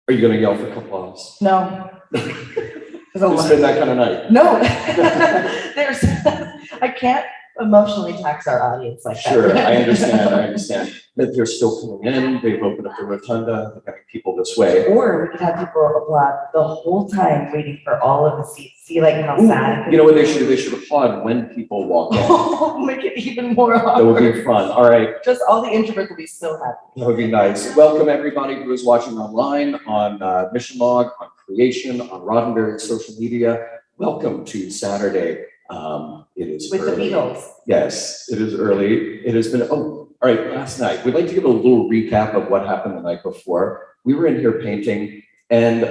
Are you going to yell for applause? No. It's been that kind of night. No. I can't emotionally tax our audience like that. Sure, I understand that they're still coming in. They've opened up the rotunda, they're getting people this way. Or we could have people applaud the whole time waiting for all of the seats. See like how sad. You know what they should do? They should applaud when people walk in. Oh, make it even more awkward. That would be fun. All right. Just all the introverts will be so happy. That would be nice. Welcome everybody who is watching online on Mission Log, on Creation, on Roddenberry social media. Welcome to Saturday. It is with early. The Beatles. Yes, it is early. It has been, all right, last night. We'd like to give a little recap of what happened the night before. We were in here painting, and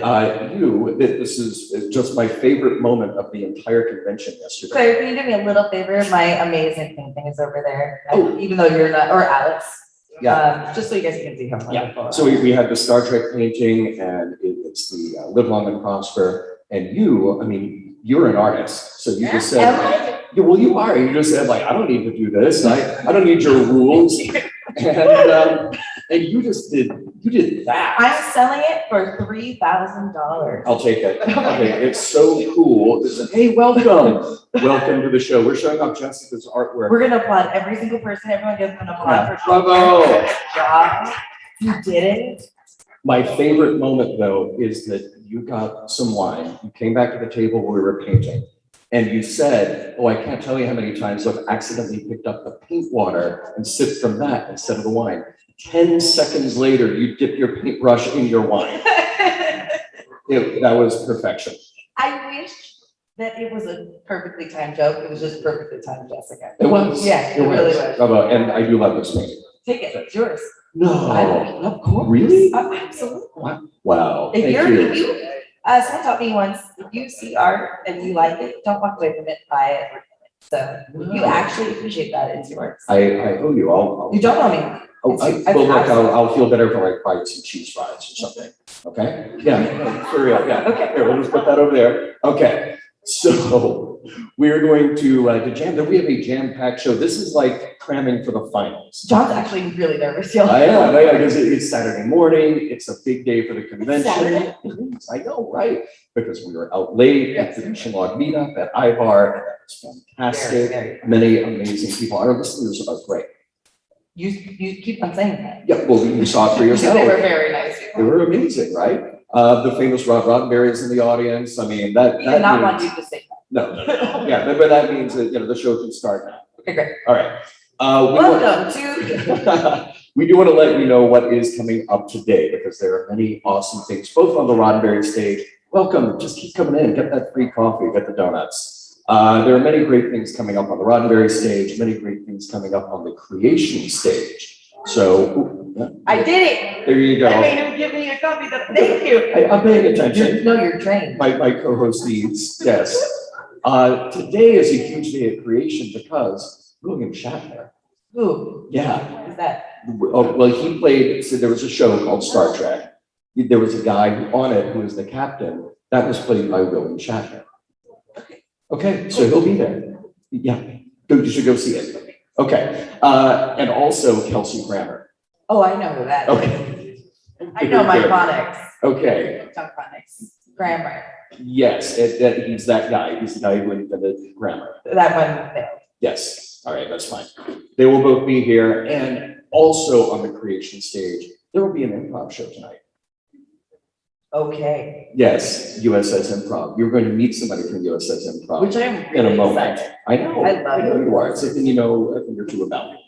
this is just my favorite moment of the entire convention yesterday. Claire, can you do me a little favor? My amazing painting is over there. Oh. Even though you're not, or Alex. Yeah. Just so you guys can see how wonderful. Yeah. So we had the Star Trek painting, and it's the Live Long and Prosper. And you're an artist, so you just said, yeah, well, you are. You just said, like, I don't need to do this. I don't need your rules. And you did that. I'm selling it for $3,000. I'll take it. Okay, it's so cool. Hey, welcome. Welcome to the show. We're showing off Jessica's artwork. We're gonna applaud every single person. Everyone gives them an applaud for Bravo. Good job. You did it. My favorite moment, though, is that you got some wine. You came back to the table where we were painting, and you said, "Oh, I can't tell you how many times I've accidentally picked up the paint water and sipped from that instead of the wine." 10 seconds later, you dip your paintbrush in your wine. That was perfection. I wish that it was a perfectly timed joke. It was just perfectly timed, Jessica. It was. Yeah, it really was. Bravo. And I do love this painting. Take it. It's yours. No. Of course. Really? Absolutely. Wow. If Thank you, you. someone taught me once, if you see art and you like it, don't walk away from it, buy it. So if you actually appreciate that, it's yours. I owe you. I'll You don't owe me. I'll feel better if I like buy some cheese fries or something. Okay? Yeah, for real. Yeah. Okay. Here, we'll just put that over there. Okay. So we're going to jam. We have a jam-packed show. This is like cramming for the finals. John's actually really nervous, y'all. I am, because it's Saturday morning. It's a big day for the convention. Saturday? I know, right? Because we were out late at the Mission Log meetup at iBar, and that was fantastic. Very. Many amazing people. Our listeners are great. You keep on saying that. Yeah, well, you saw it for yourself. They were very nice. They were amazing, right? The famous Roddenberry is in the audience. I mean, that We did not means, want you to say that. No. Yeah, but that means that, the show can start now. Okay, great. All right. Welcome to. We do want to let you know what is coming up today, because there are many awesome things, both on the Roddenberry stage. Welcome, just keep coming in, get that free coffee, get the donuts. There are many great things coming up on the Roddenberry stage, many great things coming up on the Creation stage. So, I did it. there you go. I made him give me a copy. Thank you. I'm paying attention. You're trained. My co-host needs, yes. Today is a huge day of creation because William Shatner. Who? Yeah. Who's that? Oh, well, he played, so there was a show called Star Trek. There was a guy on it who was the captain. That was played by William Shatner. Okay, so he'll be there. Yeah, you should go see it. Okay, and also Kelsey Grammer. Oh, I know who that is. Okay. I know my phonics. Okay. Phonics. Grammar. Yes, he's that guy. He's the guy who invented grammar. That one failed. Yes. All right, that's fine. They will both be here, and also on the creation stage, there will be an improv show tonight. Okay. Yes, USS Improv. You're going to meet somebody from USS Improv. Which I am in a really moment. excited. I know. I love know it. you are. It's something you know a thing or two about me.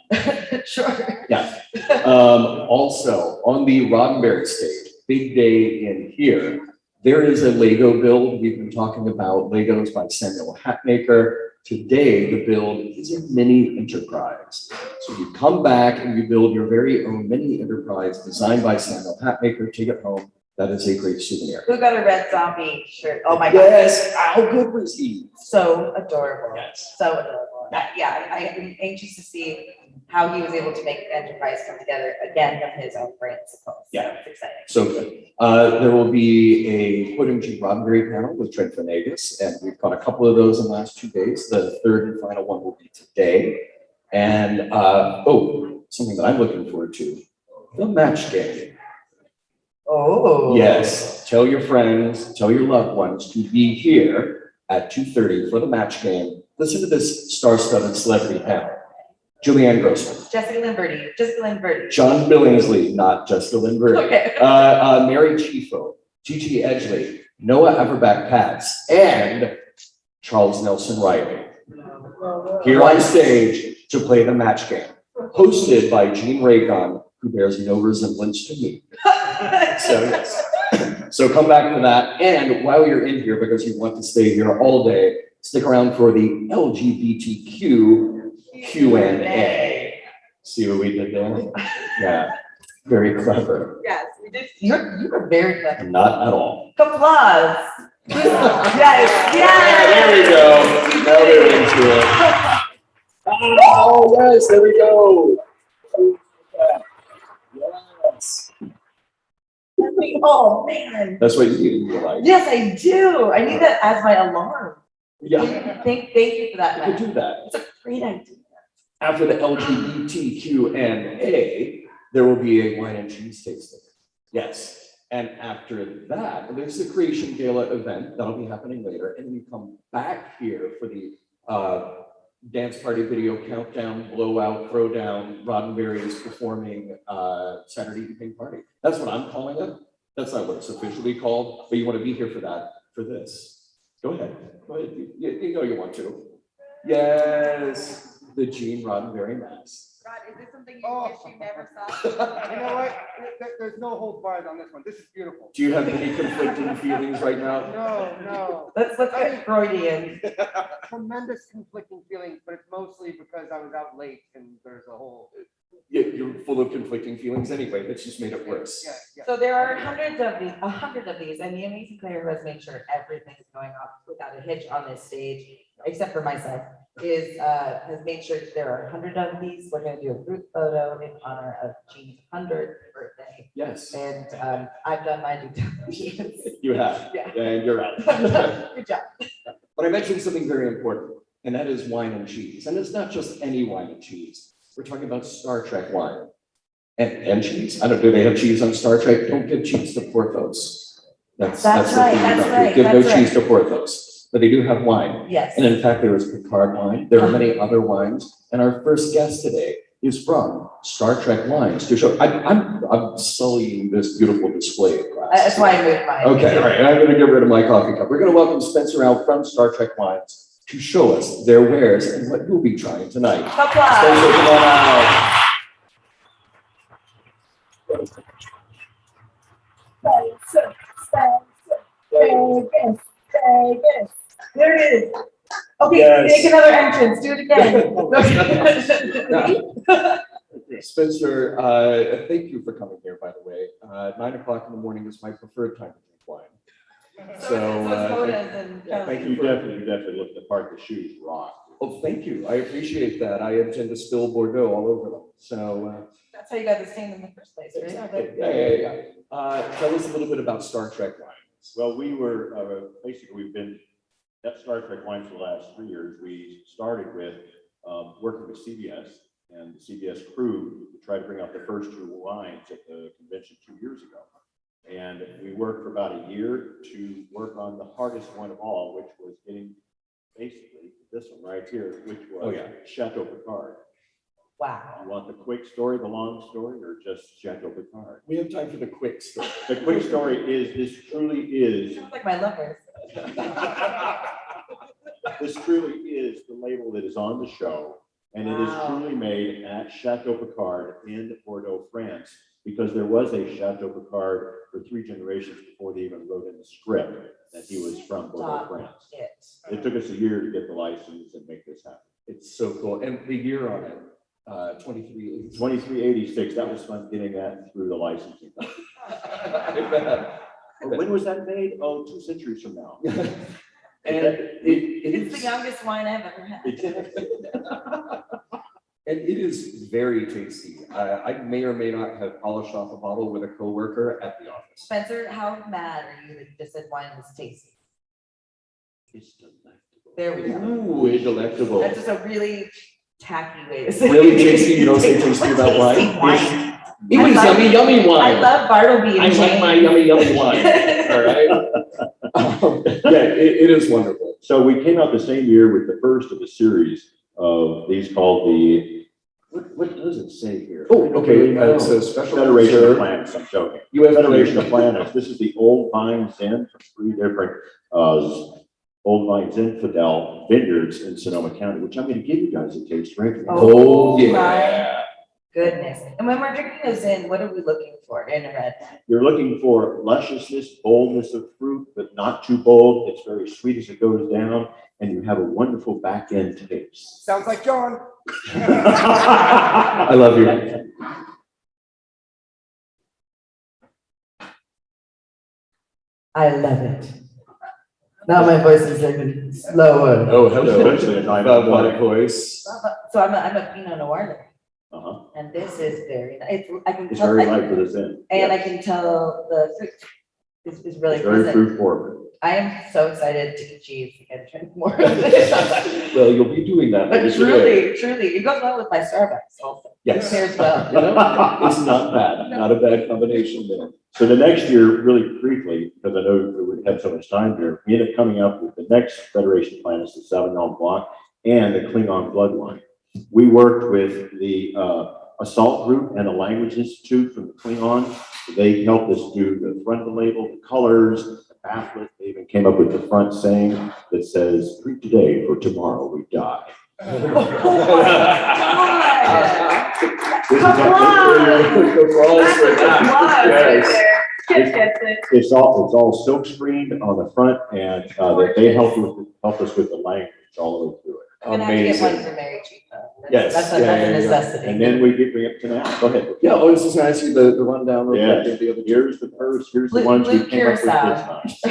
Sure. Yeah. Also, on the Roddenberry stage, big day in here, there is a Lego build. We've been talking about Legos by Samuel Hatmaker. Today, the build is a mini enterprise. So you come back and you build your very own mini enterprise designed by Samuel Hatmaker. Take it home. That is a great souvenir. Who got a red zombie shirt? Oh my God. Yes. How good was he? So adorable. Yes. So adorable. I'm anxious to see how he was able to make the enterprise come together again from his own brain, suppose. Yeah. It's exciting. So good. There will be a Quoting G. Roddenberry panel with Trent Venegas, and we've got a couple of those in the last 2 days. The third and final one will be today. And something that I'm looking forward to, the match game. Oh. Yes, tell your friends, tell your loved ones to be here at 2:30 for the match game. Listen to this star-studded celebrity panel. Julianne Grossman, Jessica Lynn Verdi. John Billingsley, not Jessica Lynn Verdi, Okay. Mary Chifo, Gigi Edgley, Noah Everback-Patz, and Charles Nelson Riley. Here on stage to play the match game, hosted by Gene Raygon, who bears no resemblance to me. So yes. So come back for that. And while you're in here, because you want to stay here all day, stick around for the LGBTQ Q&A. See what we did there? Yeah, very clever. Yes, we did. You were very clever. Not at all. Applause. Yes. There we go. Now they're into it. Oh, yes, there we go. Yes. Oh, man. That's what you like. Yes, I do. I need that as my alarm. Yeah, Thank you for that, you could man. do that. It's a great idea. After the LGBTQ&A, there will be a wine and cheese tasting. Yes. And after that, there's the Creation Gala event that'll be happening later. And we come back here for the dance party video countdown, blowout, throwdown. Roddenberry is performing Saturday evening party. That's what I'm calling it. That's not what it's officially called, but you want to be here for that, for this. Go ahead. Go ahead. You know you want to. Yes. The Gene Roddenberry Mass. Rod, is this something you Oh. wish you never saw? You know what? There's no hold bars on this one. This is beautiful. Do you have any conflicting feelings right now? No. Let's get Freudian. Tremendous conflicting feelings, but it's mostly because I was out late and there's a whole. You're full of conflicting feelings anyway. That's just made it worse. Yeah. So there are 100 of these, and the amazing player who has made sure everything is going off without a hitch on this stage, except for myself, has made sure there are 100 of these. We're going to do a group photo in honor of Gene's 100th birthday, Yes, and I've done my due diligence. you have. Yeah. And you're out. Good job. But I mentioned something very important, and that is wine and cheese. And it's not just any wine and cheese. We're talking about Star Trek wine and cheese. I don't know, do they have cheese on Star Trek? Don't give cheese to Porthos. That's right, the thing that's about it. right, Give no that's cheese to Porthos. But they do have wine. Yes. And in fact, there is Picard wine. There are many other wines. And our first guest today is from Star Trek Wines to show. I'm sullying this beautiful display of glass. That's why I moved mine. Okay, all right. I'm going to get rid of my coffee cup. We're going to welcome Spencer out from Star Trek Wines to show us their wares and what you'll be trying tonight. Spencer, Applause. come on out. There it is. Okay, Yes. make another entrance. Do it again. Spencer, thank you for coming here, by the way. 9 o'clock in the morning is my preferred time to drink wine. Thank you. You definitely looked the part. The shoes rock. Oh, thank you. I appreciate that. I intend to spill Bordeaux all over them. So, That's how you got the stain in the first place, right? exactly. Yeah. Tell us a little bit about Star Trek wines. Well, we were we've been at Star Trek Wine for the last 3 years. We started with working with CBS and the CBS crew to try to bring out the first 2 wines at the convention 2 years ago. And we worked for about a year to work on the hardest one of all, which was getting basically this one right here, which was Chateau Picard. Wow. You want the quick story, the long story, or just Chateau Picard? We have time for the quick story. The quick story is this truly is Sounds like my lovers. this truly is the label that is on the show, and it is Wow. truly made at Chateau Picard in Bordeaux, France, because there was a Chateau Picard for 3 generations before they even wrote in the script that he was from Bordeaux, France. It took us a year to get the license and make this happen. It's so cool. And the year on it, 2380. 2386, that was fun getting that through the licensing. When was that made? Oh, 2 centuries from now. And It's the youngest wine I've ever had. And it is very tasty. I may or may not have polished off a bottle with a coworker at the office. Spencer, how mad are you that you just said wine was tasty? It's delectable. There we go. Ooh, it's delectable. That's just a really tacky way to say it. Really tasty, you don't say tasty What about tasty wine? It was yummy, yummy I wine. love Bartleby I and like my Jane. yummy, yummy wine. All right. Yeah, it is wonderful. So we came out the same year with the first of a series of these called the, what does it say here? Oh, okay. It says special Federation of Reserve. Planets, I'm joking. U.S. Federation of Planets. This is the Old Vine Zen from 3 different Old Vine Zinfandel vineyards in Sonoma County, which I'm going to give you guys a taste right now. Oh, yeah. my goodness. And when we're drinking those in, what are we looking for in a red wine? You're looking for lusciousness, boldness of fruit, but not too bold. It's very sweet as it goes down, and you have a wonderful back end taste. Sounds like John. I love you. I love it. Now my voice is even slower. Oh, hello. Especially at 9 Love o'clock. my voice. So I'm a Pinot Noir, Uh-huh. and this is very nice. I can It's tell, very light for the Zen. and I Yes. can tell the fruit is really It's very present. fruit forward. I am so excited to eat cheese and drink more of this. Well, you'll be doing that. But later today. truly, it goes well with my Starbucks also. Yes. Pairs well. You know, it's not bad. Not a bad combination there. So the next year, really briefly, because I know that we have so much time here, we ended up coming up with the next Federation of Planets, the Sauvignon Blanc, and the Klingon Bloodline. We worked with the Assault Group and the Language Institute from the Klingon. They helped us do the front of the label, the colors, the pamphlet. They even came up with the front saying that says, "Drink today, for tomorrow we die." Oh my God. This is Come a- on. Applause for that. Yes. Kid gets it. It's all silk screened on the front, and they help us with the language all the way through it. I'm gonna have to get one Amazing. for Mary Chief though. Yes, That's a yeah, that's a yeah, yeah. necessity. And then we get bring up to now. Go ahead. Yeah, I was just gonna ask you the rundown real Yeah. quick of the other two. Here's the first. Here's the Blue- ones we blue came up with curacao. this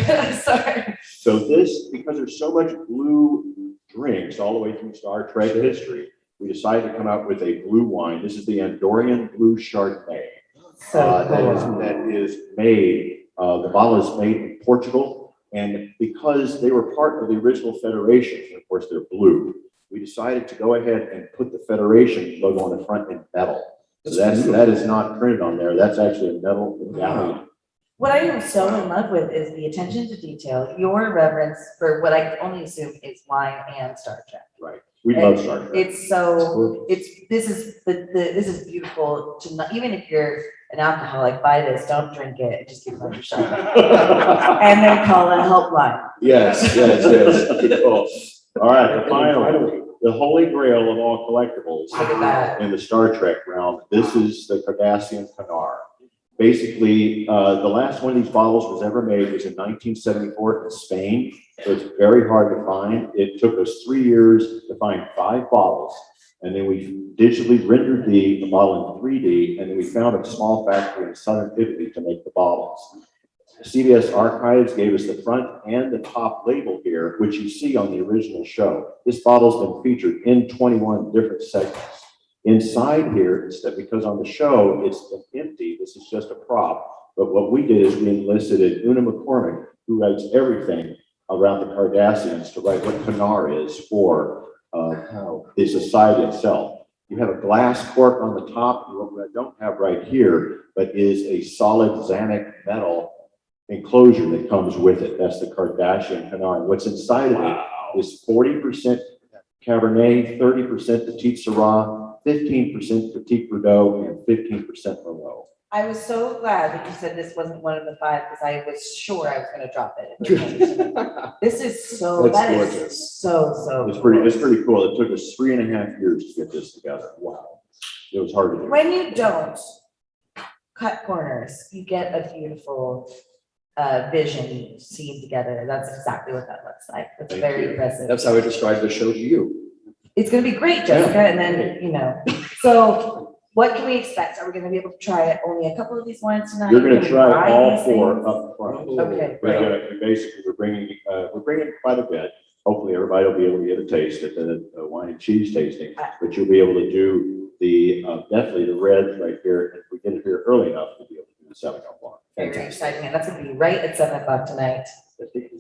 time. Sorry. So this, because there's so much blue drinks all the way through Star Trek history, we decided to come out with a blue wine. This is the Andorian Blue Chardonnay. So That is made, the bottle is made in Portugal. And because they were part of the original Federation, and of course they're blue, we decided to go ahead and put the Federation logo on the front in metal. So that is not printed on there. That's actually a metal medallion. what I am so in love with is the attention to detail, your reverence for what I can only assume is wine and Star Trek. Right. We love Star Trek. It's so, this is beautiful to not, even if you're an alcoholic, buy this, don't drink it, just keep it on your shelf. And then call a helpline. Yes, Good call. All right, the final, the holy grail of all collectibles Look at that. in the Star Trek realm. This is the Cardassian Canar. Basically, the last one of these bottles was ever made was in 1974 in Spain. So it's very hard to find. It took us 3 years to find 5 bottles. And then we digitally rendered the bottle in 3D, and then we found a small factory in southern Italy to make the bottles. CBS Archives gave us the front and the top label here, which you see on the original show. This bottle's been featured in 21 different segments. Inside here, it's that because on the show, it's empty, this is just a prop. But what we did is we enlisted Una McCormick, who writes everything around the Cardassians, to write what Canar is for the society itself. You have a glass cork on the top, what I don't have right here, but is a solid Xanic metal enclosure that comes with it. That's the Cardassian Canar. What's inside of it is 40% Cabernet, 30% Petit Syrah, 15% Petit Verdot, and 15% Merlot. I was so glad that you said this wasn't one of the 5, because I was sure I was gonna drop it. This is so, That's that is gorgeous. so. It's pretty cool. It took us 3.5 years to get this together. Wow. It was hard to do. When you don't cut corners, you get a beautiful vision seen together. That's exactly what that looks like. It's Thank very you. impressive. That's how I described the show to you. It's gonna be great, Jessica, and then, so what can we expect? Are we gonna be able to try only a couple of these wines tonight? You're gonna Can we try try all these 4 things? up front. Okay, We're great. gonna, basically, we're bringing quite a bit. Hopefully, everybody will be able to get a taste at the wine and cheese tasting, but you'll be able to do the, definitely the reds right here. If we get it here early enough, we'll be able to do the Sauvignon Blanc. Very exciting, and that's gonna be right at 7 o'clock tonight,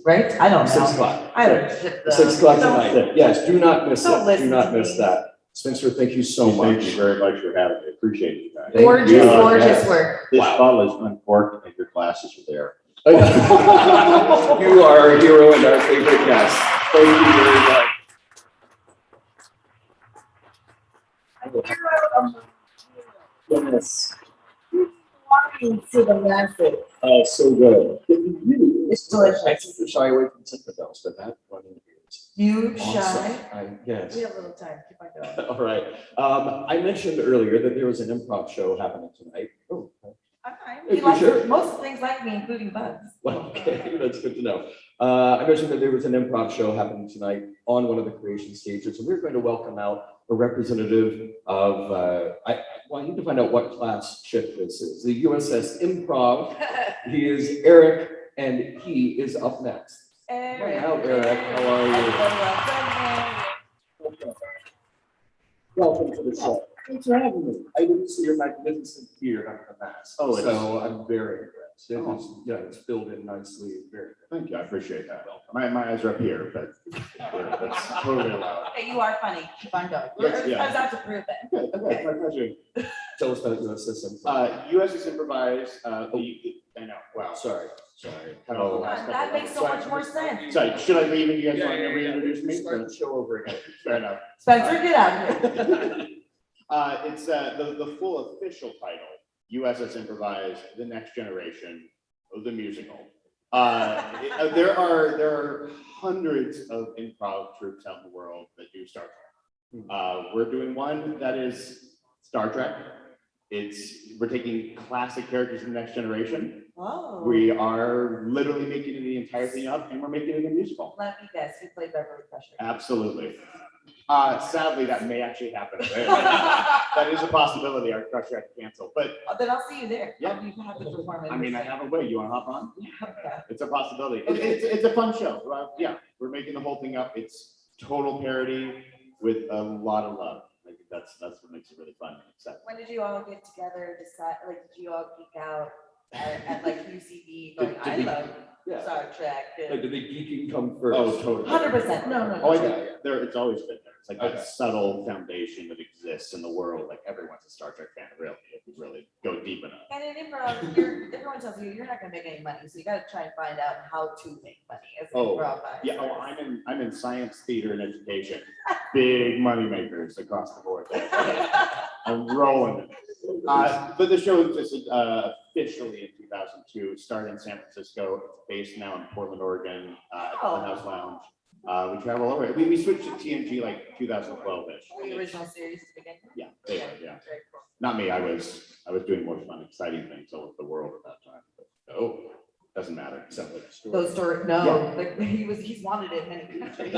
right? I don't know. 6 o'clock. I don't. ship the- 6 o'clock don't- tonight. Yes, do not miss Don't it. listen Do not to miss me. that. Spencer, thank you so Thank much. you very much for having me. appreciate it, guys. Thank Gorgeous, you. gorgeous Yes. work. This Wow. bottle is uncorked and your glasses are there. You are a hero and our favorite guest. Thank you very much. Yes. Walking to the masses. Oh, so good. It's delicious. I keep the shy away from Citadels, but that one is You awesome. shy. Yes. We have a little time. Keep on going. All right. I mentioned earlier that there was an improv show happening tonight. Oh, I'm fine. Hey, He likes sure? most things like me, including bugs. well, okay, that's good to know. I mentioned that there was an improv show happening tonight on one of the creation stages, and we're going to welcome out a representative of, I need to find out what class ship this is. The USS Improv. He is Eric, and he is up next. Eric. Hi, Eric. How are you? Welcome to the show. Thanks for having me. I didn't see your magnificent beard under the mask. Oh, it's- so I'm very impressed. It Oh. is, yeah, it's filled in nicely. Very good. Thank you, I appreciate that. My eyes are up here, but that's totally allowed. Okay, you are funny. Keep on going. Yes, yeah. I was out to prove it. Okay, my pleasure. Tell us about USS Improv. USS Improvise, I know, wow. Sorry. Cut off the Oh. last couple That of makes so much more sense. Sorry, should I leave and you guys want to reintroduce me? Start the show over again. Fair enough. Spencer, get out of here. It's the full official title, USS Improvise, The Next Generation, the musical. There are hundreds of improv troops out in the world that do Star Trek. We're doing one that is Star Trek. We're taking classic characters from the Next Generation. Whoa. We are literally making the entire thing up, and we're making it a musical. Let me guess, you played Beverly Crusher. Absolutely. Sadly, that may actually happen. That is a possibility. Our Crusher had to cancel, but Then I'll see you there. Yeah. You have to perform it. I mean, I have a way. You want to hop on? Yeah. It's a possibility. It's a fun show. Yeah, we're making the whole thing up. It's total parody with a lot of love. I think that's what makes it really fun and exciting. When did you all get together, decide, like, did you all geek out at like UCB going, Did I we- love Yeah. Star Trek? Like, did the geeking come first? Oh, totally. 100%, no. Oh, Yeah, yeah. There, it's always been there. It's like Okay. that subtle foundation that exists in the world. Like everyone's a Star Trek fan, really, if you really go deep enough. And in improv, everyone tells you you're not gonna make any money, so you gotta try and find out how to make money as an Oh, improv. Yeah, I'm in science, theater, and education. Big money makers across the board. I'm rolling it. But the show existed officially in 2002. It started in San Francisco. It's based now in Portland, Oregon, at the Oh. House Lounge. We travel over. We switched to TNG like 2012-ish. The original series to begin with. Yeah, they were, yeah. Very cool. Not me. I was doing more fun, exciting things all over the world at that time. But doesn't matter. Sounds like a story. Those stories, no, Yeah. like, he's wanted in many countries.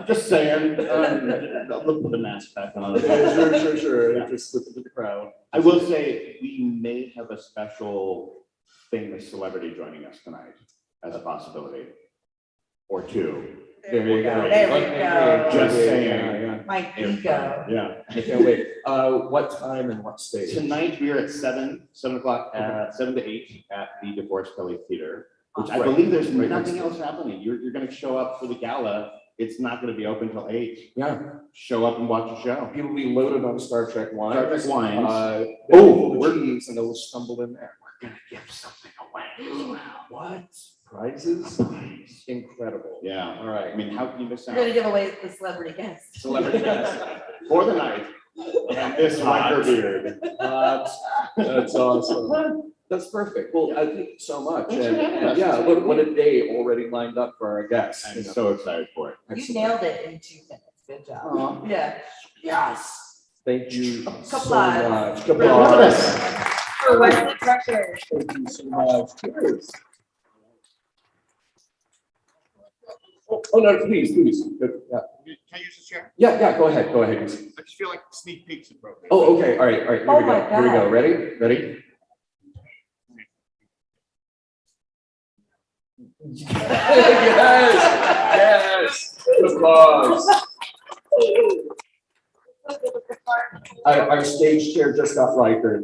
Just saying. Look put the mask back on. Sure. Yeah. Just slip into the crowd. I will say we may have a special famous celebrity joining us tonight as a possibility, or two. There you go. There we go. Just saying. Yeah. My ego. Yeah. I can't wait. What time and what stage? Tonight we are at 7 o'clock, 7 to 8 at the DeForest Kelly Theater, which I Right. believe there's Right nothing next else happening. You're going to show up for the gala. It's not going to be open till 8. Yeah, Show up and watch the show. people will be loaded on Star Trek wine. Star Trek wines. Oh, we're- cheese, and they'll stumble in there. We're going to give something away. What? Prizes? Incredible. Yeah. All right. I mean, how can you miss We're gonna out? give away the celebrity guest. Celebrity guest. For the night. And this white beard. That's awesome. That's perfect. Well, I thank you so much. Thanks for And, having us. yeah, what a day already lined up for our guests. I'm so excited for it. You Excellent. nailed it in 2 minutes. Good job. Aw. Yeah. Yes. Thank you so Applause. much. Applause. For Wesley Crusher. Thank you so much. Cheers. Oh, no, please. Yeah. Can I use this chair? Yeah, go ahead. I just feel like sneak peeks appropriate. Oh, okay, all right, here Oh we my go, here we go, God. ready? Yes, applause. Our stage chair just got Riker.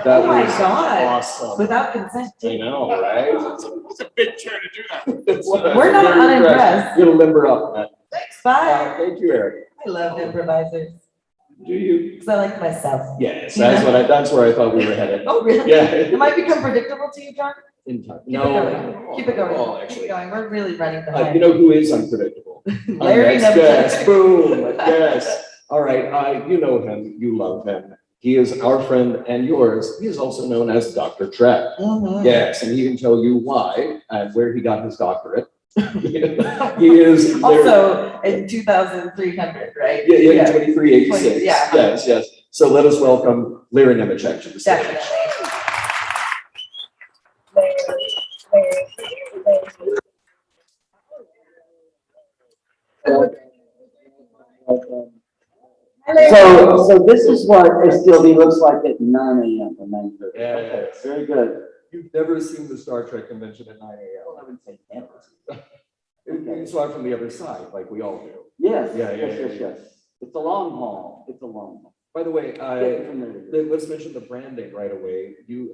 That Oh my was God. awesome. Without consent. I know, right? It's a big chair to do that. We're not unimpressed. You're gonna limber up, Matt. Thanks, bye. Thank you, Eric. I love improvisers. Do you? Because I like myself. Yes, that's where I thought we were headed. Oh, really? Yeah. It might become predictable to you, John? In time. Keep it No. going. Keep it going. Oh, Keep actually. it going. We're really running You behind. know who is unpredictable? Our Larry next guest. Nemchek. Boom. Yes. All right. You know him. You love him. He is our friend and yours. He is also known as Dr. Trek. Mhm. Yes, and he can tell you why and where he got his doctorate. He is Also in 2,300, right? yeah, 2386. Yeah. Yes, yes. So let us welcome Larry Nemchek to the stage. Definitely. So this is what STLD looks like at 9 a.m. or 9:30. Yes. Very good. You've never seen the Star Trek convention at 9 Well, a.m. I wouldn't say never. You saw it from the other side, like we all do. Yes, Yeah, yes. It's a long haul. It's a long haul. By the way, Getting from there to there. let's mention the branding right away. You've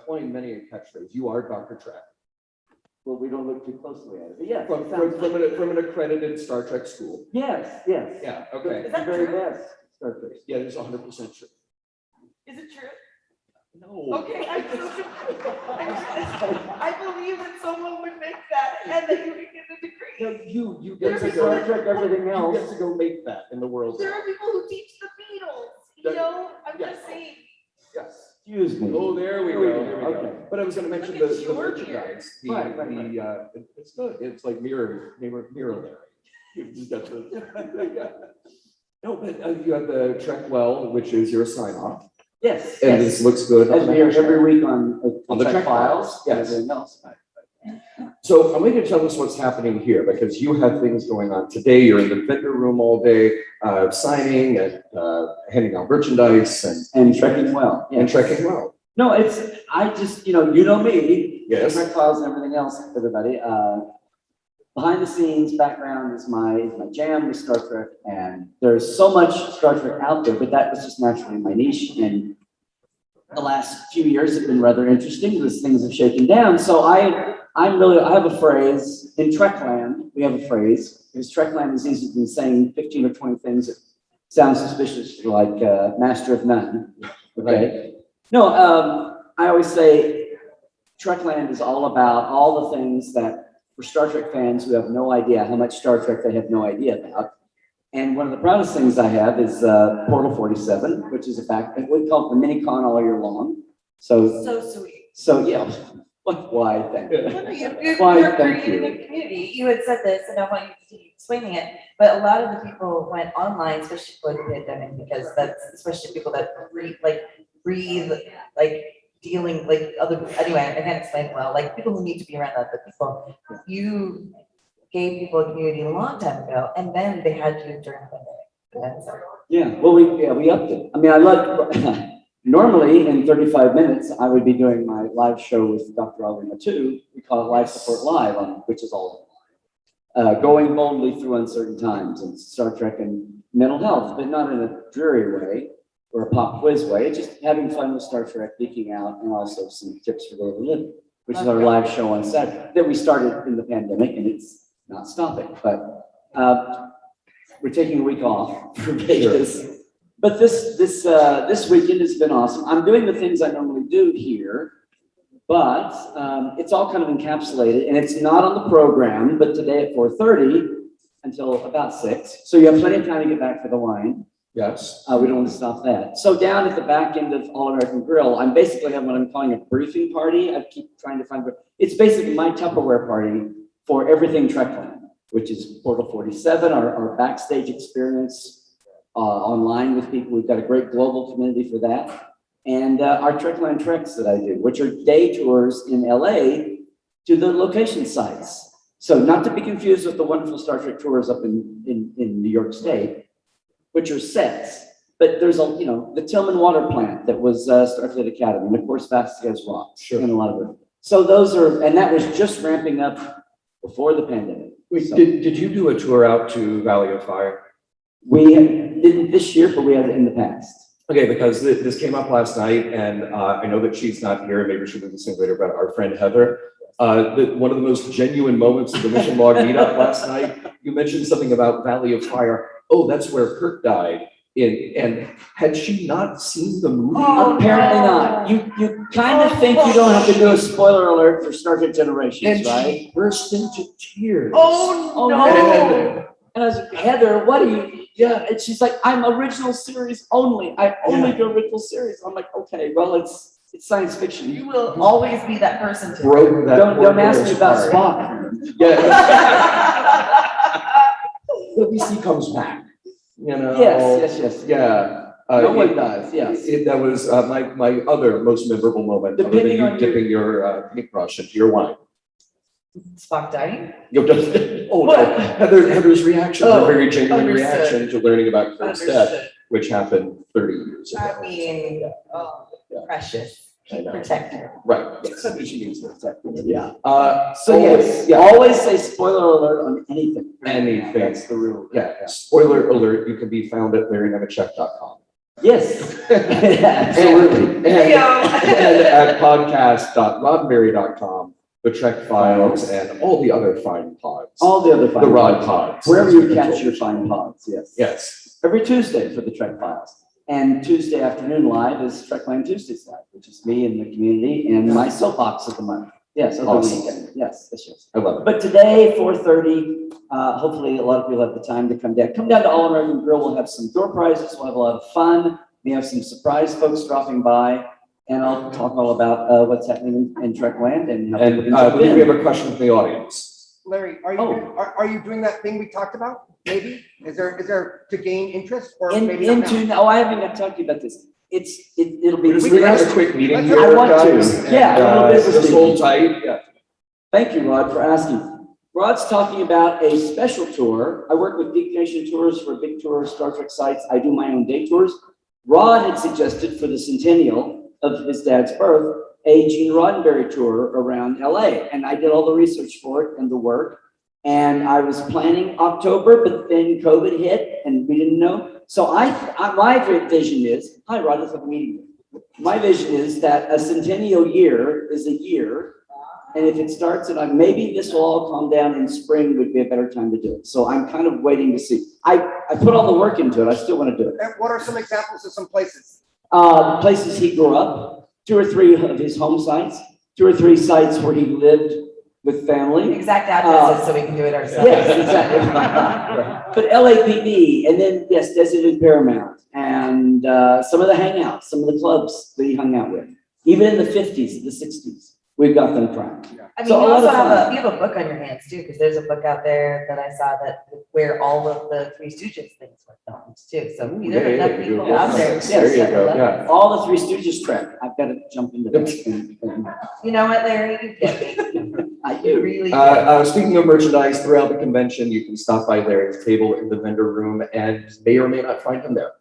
coined many a catchphrase. You are Dr. Trek. Well, we don't look too closely at it, but yes. From, it sounds- from an accredited Star Trek school. Yes, yes. Yeah, okay. Is that The very true? best Star Trek. Yeah, it's 100% true. Is it true? No. Okay, I believe that someone would make that and that you could get a degree. No, you get There's to a go. Star Trek, everything You else. get to go make that in the world. There are people who teach the Beatles, you know, I'm just saying. Yes. Excuse me. Oh, there we There we go. go. There we go. Okay. But I was going to mention Look at the your merchandise. Right. It's good. It's like mirror Larry. You just got the. Yeah. No, but you have the Trek Well, which is your sign off, Yes, and yes. this looks good. As we hear every week on On the Trek files. Yes. Everything else. So I want you to tell us what's happening here, because you have things going on today. You're in the vendor room all day, signing and handing out merchandise And trekking well. and yes. trekking well. No, I just, you know me. Yes. Trek files and everything else, everybody. Behind the scenes background is my jam with Star Trek, and there's so much Star Trek out there, but that was just naturally my niche. And the last few years have been rather interesting as things have shaken down. So I have a phrase in Trekland. We have a phrase because Trekland is easier than saying 15 or 20 things that sound suspicious, like master of none. Okay. No, I always say Trekland is all about all the things that for Star Trek fans who have no idea how much Star Trek they have no idea about. And one of the proudest things I have is Portal 47, which is a fact. We call it the mini con all year long. So sweet. yeah, why? Thank you. No, you're Why, thank creating you. a community. You had said this, and I want you to continue explaining it. But a lot of the people went online, especially for the pandemic, because that's especially people that breathe, like dealing, like other. Anyway, I can't explain it well. Like people who need to be around other people. You gave people a community a long time ago, and then they had you during the pandemic. So, Yeah, well, we upped it. I mean, I love, normally in 35 minutes, I would be doing my live show with Dr. Alina too. We call it Life Support Live, which is all going boldly through uncertain times and Star Trek and mental health, but not in a dreary way or a pop quiz way. It's just having fun with Star Trek, geeking out, and also some tips for daily living, which is our live show on Saturday that we started in the pandemic, and it's not stopping. But we're taking a week off for Vegas. But this weekend has been awesome. I'm doing the things I normally do here, but it's all kind of encapsulated, and it's not on the program, but today at 4:30 until about 6. So you have plenty of time to get back for the wine. Yes. We don't want to stop that. So down at the back end of All American Grill, I'm basically having what I'm calling a briefing party. I keep trying to find, it's basically my Tupperware party for everything Trekland, which is Portal 47, our backstage experience online with people. We've got a great global community for that. And our Trekland Treks that I do, which are day tours in LA to the location sites. So not to be confused with the wonderful Star Trek tours up in New York State, which are sets. But there's the Tillman Water Plant that was Starfleet Academy, and of course Vasquez Rocks, Sure. and a lot of it. So those are, and that was just ramping up before the pandemic. Wait, So did you do a tour out to Valley of Fire? we didn't this year, but we had it in the past. Okay, because this came up last night, and I know that she's not here. Maybe she'll do this thing later. But our friend Heather, one of the most genuine moments of the Mission Log meetup last night. You mentioned something about Valley of Fire. Oh, that's where Kirk died and had she not seen the movie? Oh, Apparently no. not. You kind of think you don't have to do a spoiler alert for Star Trek Generations, And right? she burst into tears. Oh, no. And And I was like, Heather, what are you? Yeah, and she's like, I'm original series only. I only do original series. I'm like, okay, well, it's science fiction. You will always be that person to. broke that. Don't poor ask me girl's about heart. Spock. Yeah. But at least he comes back, you know? Yes. Yeah. No one does, yes. That was my other most memorable moment, other than Depending you on your- dipping your paintbrush into your wine. Spock dying? You just, oh, What? no. Heather's reaction, Oh, her very genuine understood. reaction to learning about Kurt's death, Understood. which happened 30 years ago. I mean, oh, Yeah. precious. I know. Protect her. Right, yes, she needs to protect it. Yeah. So Always, yes, yeah, always say spoiler alert on anything. anything. That's the rule. Yeah, spoiler alert, you can be found at LarryNemechek.com. Yes. Absolutely. And at podcast.roddenberry.com, the Trek Files and all the other fine pods. All the other fine The Rod pods. pods. Wherever you catch your fine pods, yes. Yes. Every Tuesday for the Trek Files. And Tuesday afternoon live is Trekland Tuesdays Live, which is me and the community and my soapbox of the month. Yes, of the Awesome. weekend. Yes. I love it. But today, 4:30, hopefully a lot of people have the time to come down. Come down to All American Grill. We'll have some door prizes. We'll have a lot of fun. We have some surprise folks dropping by. And I'll talk all about what's happening in Trekland and how people And can jump we in. have a question from the audience. Larry, Oh. are you doing that thing we talked about? Maybe? Is there to gain interest or In, maybe not now? into, no, I haven't even talked to you about this. It'll be. We're just gonna have a quick meeting Let's here, have- I want to. guys. Yeah, and, a little business just hold meeting. tight. Yeah. Thank you, Rod, for asking. Rod's talking about a special tour. I work with Geek Nation Tours for big tour Star Trek sites. I do my own day tours. Rod had suggested for the centennial of his dad's birth, a Gene Roddenberry tour around LA. And I did all the research for it and the work. And I was planning October, but then COVID hit and we didn't know. So my vision is, hi Rod, let's have a meeting. My vision is that a centennial year is a year. And if it starts and maybe this will all calm down in spring would be a better time to do it. So I'm kind of waiting to see. I put all the work into it. I still want to do it. And what are some examples of some places? Places he grew up, 2 or 3 of his home sites, 2 or 3 sites where he lived with family. Exact addresses so we can do it ourselves. Yes, exactly. But LAPD, and then, yes, designated Paramount, and some of the hangouts, some of the clubs that he hung out with, even in the 50s, the 60s, we've got them cracked. I mean, So a you lot also of have fun. you have a book on your hands too, because there's a book out there that I saw that where all of the Three Stooges things were filmed too. So Ooh, there are yeah, enough yeah, people yeah. out there. Yes, there you go, yeah. All the Three Stooges track, I've got to jump into that. You know what, Larry? You get me. I You do. really do. Speaking of merchandise, throughout the convention, you can stop by Larry's table in the vendor room and may or may not find him there.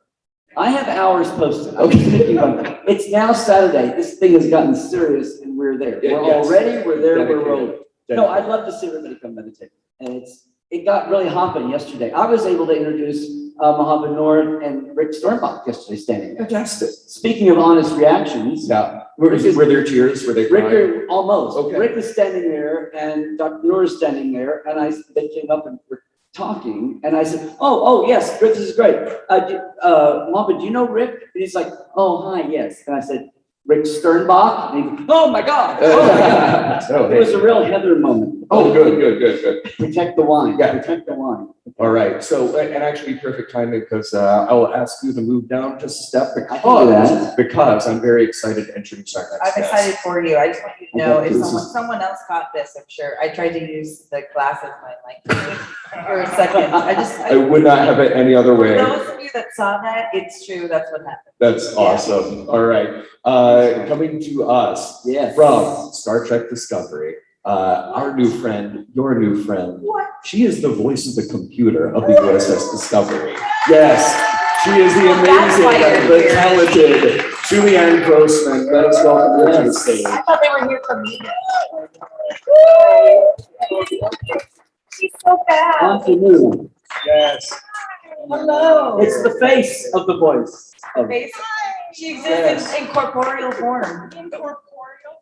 I have hours posted. I was thinking about that. It's now Saturday. This thing has gotten serious and we're there. We're Yes. all ready, we're there, we're Dedicated. rolling. No, I'd love to see everybody come by the table. And it got really hopping yesterday. I was able to introduce Mohammed Noor and Rick Stormbach yesterday standing there. Fantastic. Speaking of honest reactions, Yeah. Were there tears? Were they crying? Rick, almost. Okay. Rick was standing there and Dr. Noor is standing there and they came up and were talking and I said, oh, yes, Rick, this is great. Mohammed, do you know Rick? And he's like, oh, hi, yes. And I said, Rick Sternbach? And he goes, oh my God. Oh my God. Oh, It was a real Heather moment. Oh, good. Protect the wine. Yeah. Protect the wine. All right, so, and actually perfect timing because I'll ask you to move down just a step I can do that. because I'm very excited to introduce our next I'm guest. excited for you. I just want you to know if Okay, this someone else caught this, I'm sure. I tried to use the glasses my mic for a second. I would not have it any other For way. those of you that saw that, it's true. That's what happened. That's awesome. All right, coming to us Yes. from Star Trek Discovery, our new friend, your new friend. What? She is the voice of the computer of the USS Discovery. Yes, she is the That's why amazing, you're the here. talented Julianne Grossman. Let us welcome her to the stage. I thought they were here for me. She's so fast. Afternoon. Yes. Hello. It's the face of the voice. of- She exists in corporeal form. Incorporeal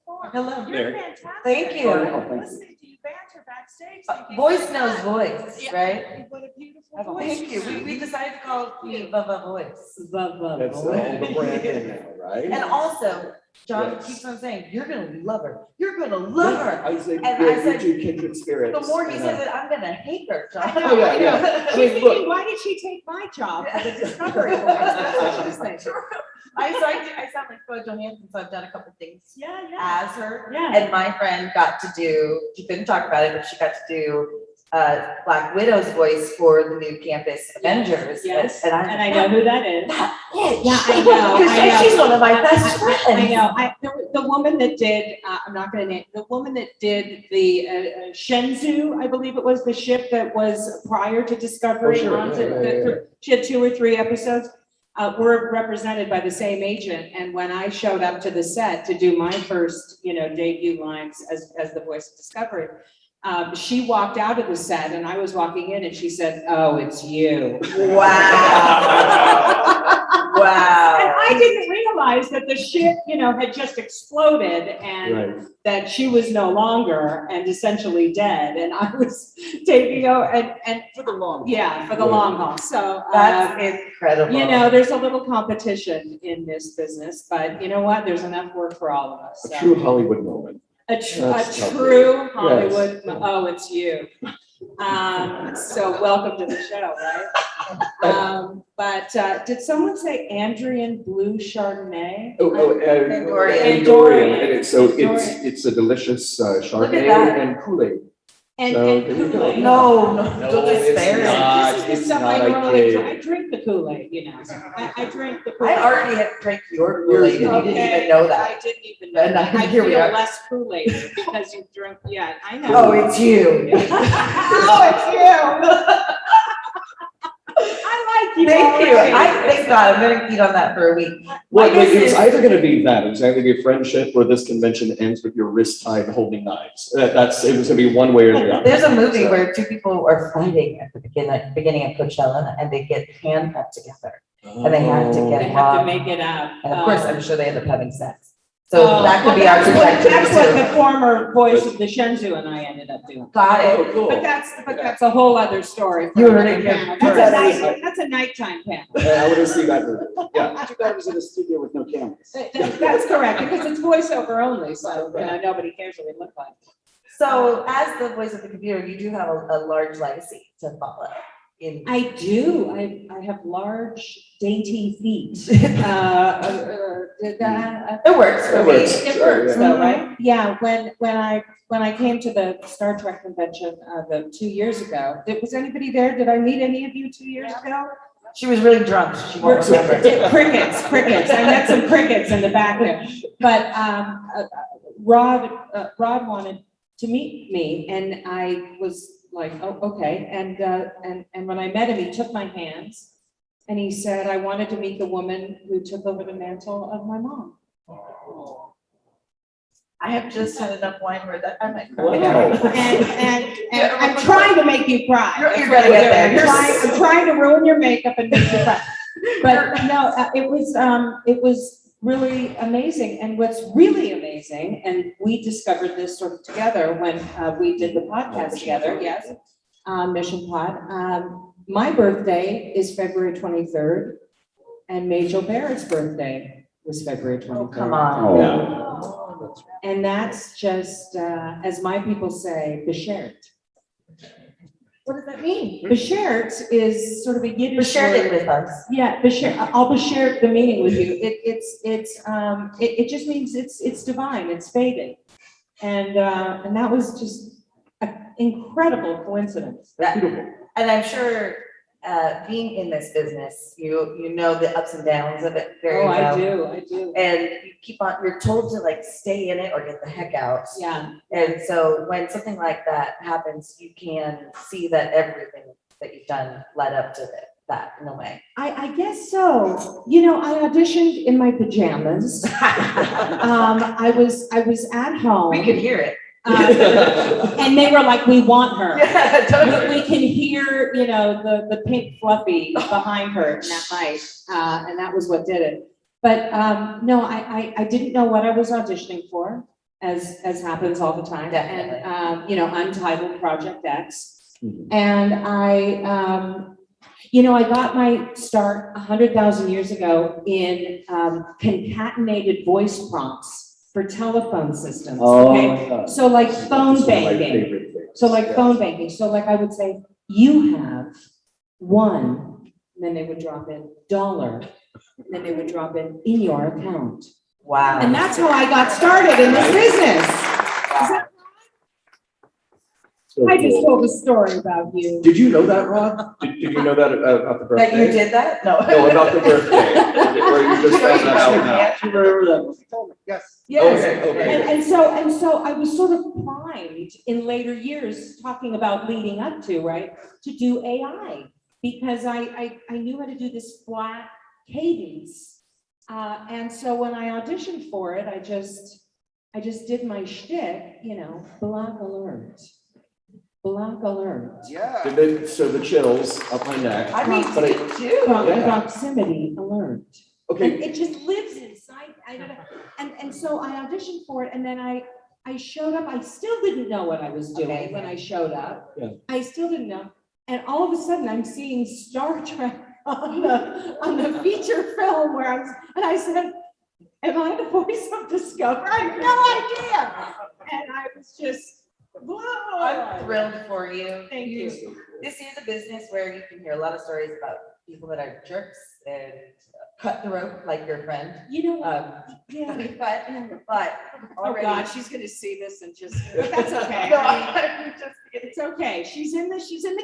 form. Hello. You're There. fantastic. Thank you. Oh, thank you. Listening to you banter backstage. thinking, Voice knows voice, Yeah. right? What a beautiful Thank you. We decided to call it the voice. That's all the branding now, right? And also, John Yes. keeps on saying, you're gonna love her. You're gonna love her. I said, And I we're said, two kindred spirits. The more he and, says it, I'm gonna hate her, John. Oh, yeah. I She's mean, thinking, look, why did she take my job for the discovery voice? That's what she's thinking. I sound like Flo Johansson, so I've done a couple things Yeah, as her. yeah. And my friend got to do, she couldn't talk about it, but she got to do Black Widow's voice for the new campus Avengers. Yes, And and I know who that is. That Yeah, I know, Because I know. she's one of my best friends. I know, the woman that did, I'm not gonna name, the woman that did the Shenzhou, I believe it was, the ship that was prior to Discovery. Oh, sure, onto yeah, yeah, the- yeah. She had 2 or 3 episodes. Were represented by the same agent, and when I showed up to the set to do my first, debut lines as the voice of Discovery, she walked out of the set and I was walking in and she said, "Oh, it's you." Wow. And Wow. I didn't realize that the ship, had just exploded and right. that she was no longer and essentially dead. And I was taking over and For the long. yeah, for the Right. long haul. So, That's incredible. there's a little competition in this business, but you know what? There's enough work for all of us. A So. true Hollywood moment. A That's lovely. true Hollywood, Yes. oh, it's you. So welcome to the show, right? But did someone say Andrian Blue Chardonnay? Andorian. Andorian. And so Andorian. it's a delicious Chardonnay that. and Kool-Aid. And So, there you go. Kool-Aid. No, don't it's despair. not. This is the It's stuff not I a normally cake. drink. I drink the Kool-Aid, I drink the Kool-Aid. I already had drank your Kool-Aid and you didn't Okay, even know that. I didn't even know And that. I here feel we are. less Kool-Aid because you drink, yeah, I know. Oh, it's you. Oh, it's you. I like you. Thank you. already. Thank God, I'm gonna eat on that for a week. Well, My guess it's is- either gonna be that, it's either gonna be a friendship or this convention ends with your wrist tied holding knives. It was gonna be one way or the other. There's a movie So- where 2 people are fighting at the beginning of Coachella and they get handcuffed together. And they have to get They have to robbed. make it up. And of course, Oh. I'm sure they end up having sex. So that Well, could be our that's what- trajectory That's what the too. former voice of the Shenzhou and I ended up doing. Got it. Oh, cool. But that's a whole other story. for You heard it another here panel. first. That's a nighttime panel. Yeah, I wanna see that movie. Yeah. Too bad it was in a studio with no cameras. That's correct, because it's voiceover only, so, nobody cares what we look like. So as the voice of the computer, you do have a large legacy to follow in. I do, I have large dainty feet. It works for It me. works. It Sure, works yeah. though, right? Yeah, when I came to the Star Trek convention, 2 years ago, was anybody there? Did I meet any of you 2 years ago? She was really drunk. She won't remember. Crickets. I met some crickets in the back there. But, Rod wanted to meet me and I was like, oh, okay. And when I met him, he took my hands and he said, I wanted to meet the woman who took over the mantle of my mom. I have just had enough wine where that I might Wow. cry. And I'm trying to make you cry. You're gonna get there. You're I'm trying to ruin your makeup and make you cry. But no, it was really amazing. And what's really amazing, and we discovered this sort of together when we did the podcast together, yes, Mission Pod. My birthday is February 23rd, and Majel Barrett's birthday was February 23rd. Oh, come on. Yeah. And that's just, as my people say, beshert. What does that mean? Beshert is sort of a Yiddish Share it word. with us. Yeah, beshert, I'll beshert the meaning with you. It just means it's divine, it's fated. And that was just an incredible coincidence. That- And I'm sure, being in this business, you know the ups and downs of it very Oh, well. I do. And you're told to like stay in it or get the heck out. Yeah, And so when something like that happens, you can see that everything that you've done led up to that in a way. I guess so. I auditioned in my pajamas. I was at home. We could hear it. And they were like, we want her. Yeah, We totally. can hear, the pink fluffy behind her in that night, and that was what did it. But no, I didn't know what I was auditioning for, as happens all the time. Definitely. And, Untitled Project X. Mhm. And You know, I got my start 100,000 years ago in concatenated voice prompts for telephone systems, Oh, okay? my God. So like This is phone one of my banking. favorite things. So like Yes. phone banking, so like I would say, you have one, and then they would drop in $1, and then they would drop in your account. Wow. And that's how I got started in this business. So I just cool. told a story about you. Did you know that, Rod? Did you know that about the That birthday? you did that? No. No, about the birthday, where you just found that out now. Do you remember that? Yes. Yes. Okay, okay. And so I was sort of primed in later years, talking about leading up to, right, to do AI. Because I knew how to do this flat cadence. And so when I auditioned for it, I just did my shtick, you know, black alert. Black alert. Yeah. So the chills up my neck. I mean, But me too. Yeah. Proximity alert. And Okay, it just lives inside. I don't know. And so I auditioned for it, and then I showed up. I still didn't know what I was doing Amazing. when I showed up. Yeah. I still didn't know. And all of a sudden, I'm seeing Star Trek on the feature film and I said, "Am I the voice of Discovery?" I had no idea. And I was just, whoa. I'm thrilled for you. Thank you. This is a business where you can hear a lot of stories about people that are jerks and cutthroat, like your friend. You know what? Yeah, Yeah. but Oh already. God, she's gonna see this and just, but that's okay. No, I mean, I'm just kidding. it's okay. She's in the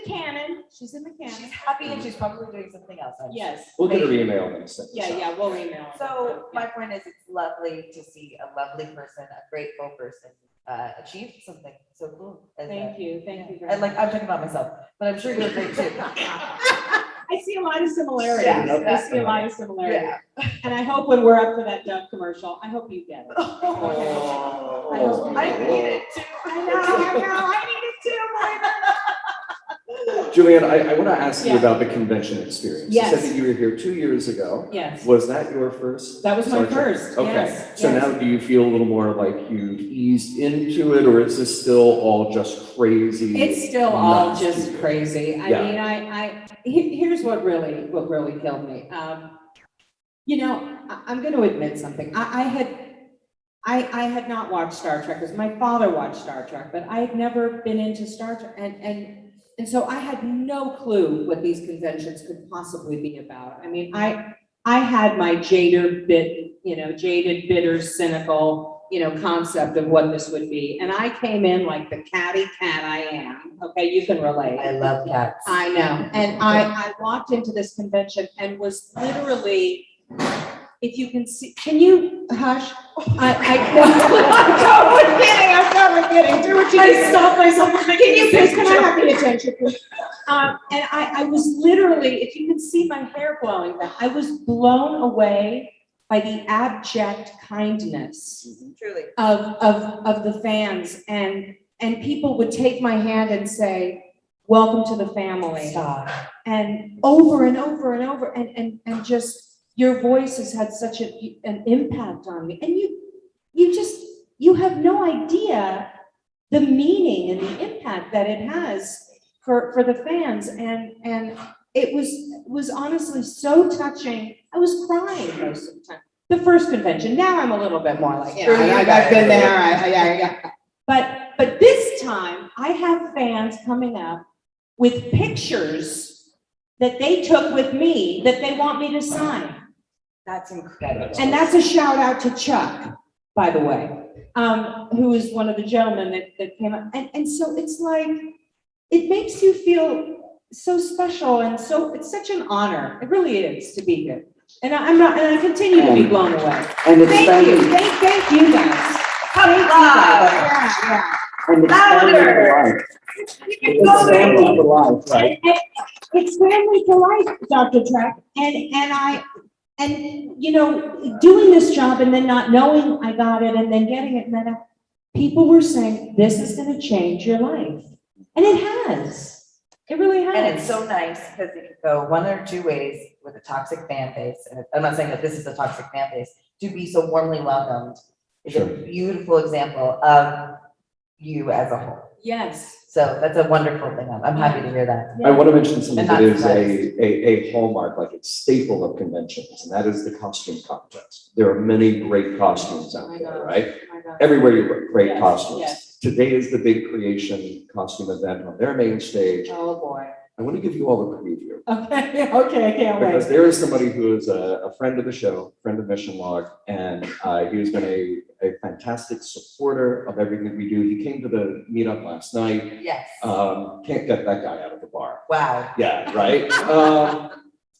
canon. She's in the She's canon. happy and she's probably doing something else. I'm sure. Yes. we'll get her email and send this out. Yeah, we'll email. her. So my point is, it's lovely to see a lovely person, a grateful person, achieve something so cool. Thank you, thank you. very And like, much. I'm talking about myself, but I'm sure you're great too. I see a lot of similarities. Yeah, I see a lot of similarities. Yeah. And I hope when we're up for that Dove commercial, I hope you get it. Oh. I need it too. I need it too, Julianne, I want to ask you Yeah. about the convention experience. Yes. You said that you were here 2 years ago. Yes, Was that your first? that was my Star Trek? first, Okay, yes, so yes. now do you feel a little more like you've eased into it, or is this still all just crazy? it's still all nuts? just crazy. I Yeah. mean, here's what really killed me. You know, I'm gonna admit something. I had not watched Star Trek, because my father watched Star Trek, but I had never been into Star Trek, and so I had no clue what these conventions could possibly be about. I mean, I had my jaded, bitter, cynical, concept of what this would be, and I came in like the catty cat I am. Okay, you can relate. I love cats. I know, and I walked into this convention and was literally, if you can see, can you hush? I'm totally kidding, do what you I stopped myself from making. Can you please, can I have the attention, please? And I was literally, if you can see my hair blowing back, I was blown away by the abject kindness Truly. of the fans, and people would take my hand and say, "Welcome to the family." Stop. And over and over and over, and just, your voice has had such an impact on me, and you have no idea the meaning and the impact that it has for the fans, and it was honestly so touching. I was crying most of the time. The first convention, now I'm a little bit more like, I've been there, but this time I have fans coming up with pictures that they took with me that they want me to sign. That's incredible. And that's a shout out to Chuck, by the way, who is one of the gentlemen that came up. And so it's like, it makes you feel so special, and so it's such an honor. It really is to be here. And I continue to be blown away. And it's Thank you, family, thank you guys. Thank you guys. Yeah. and it's family for life. It's family for life, right? And it's family for life, Dr. Trek, and doing this job and then not knowing I got it and then getting it, and then people were saying, this is gonna change your life. And it has. It really has. And it's so nice because it could go one or two ways with a toxic fan base. And I'm not saying that this is a toxic fan base. To be so warmly welcomed is a Sure. beautiful example of you as a whole. Yes. So that's a wonderful thing. I'm happy to hear that. I want to mention something And that that's is a hallmark, like it's staple of conventions, and that is the costume contest. There are many great costumes out there, right? Everywhere you look, great Yes, costumes. yes. Today is the big creation costume event on their main stage. Oh, boy. I want to give you all a preview. Okay, I can't Because wait. there is somebody who is a friend of the show, friend of Mission Log, and he has been a fantastic supporter of everything we do. He came to the meetup last night. Yes. Can't get that guy out of the bar. Wow. Yeah, right?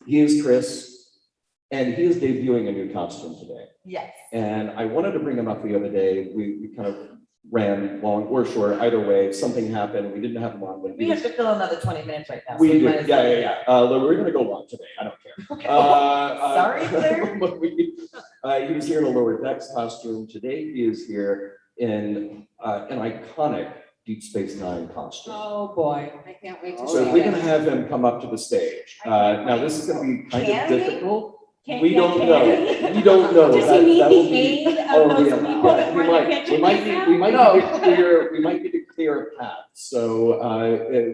He is Chris, and he is debuting a new costume today. Yes. And I wanted to bring him up the other day. We kind of ran long or short, either way. Something happened. We didn't have him on when We he have was. to fill another 20 minutes right now. so We might did, as yeah. well- We're gonna go long today. I don't care. Okay. Sorry, Sorry, Claire. He was here in a lower decks costume. Today he is here in an iconic Deep Space Nine costume. Oh, boy, I can't wait to see So if we can this. have him come up to the stage. Now, this is gonna be kind of Can he? difficult. Can't- We yeah, don't can know. We don't know. Does That- he need that will the be aid of already those allowed. people that Yeah, were in the kitchen we might just need, now? we might No. need to clear, we might need to clear a path. So,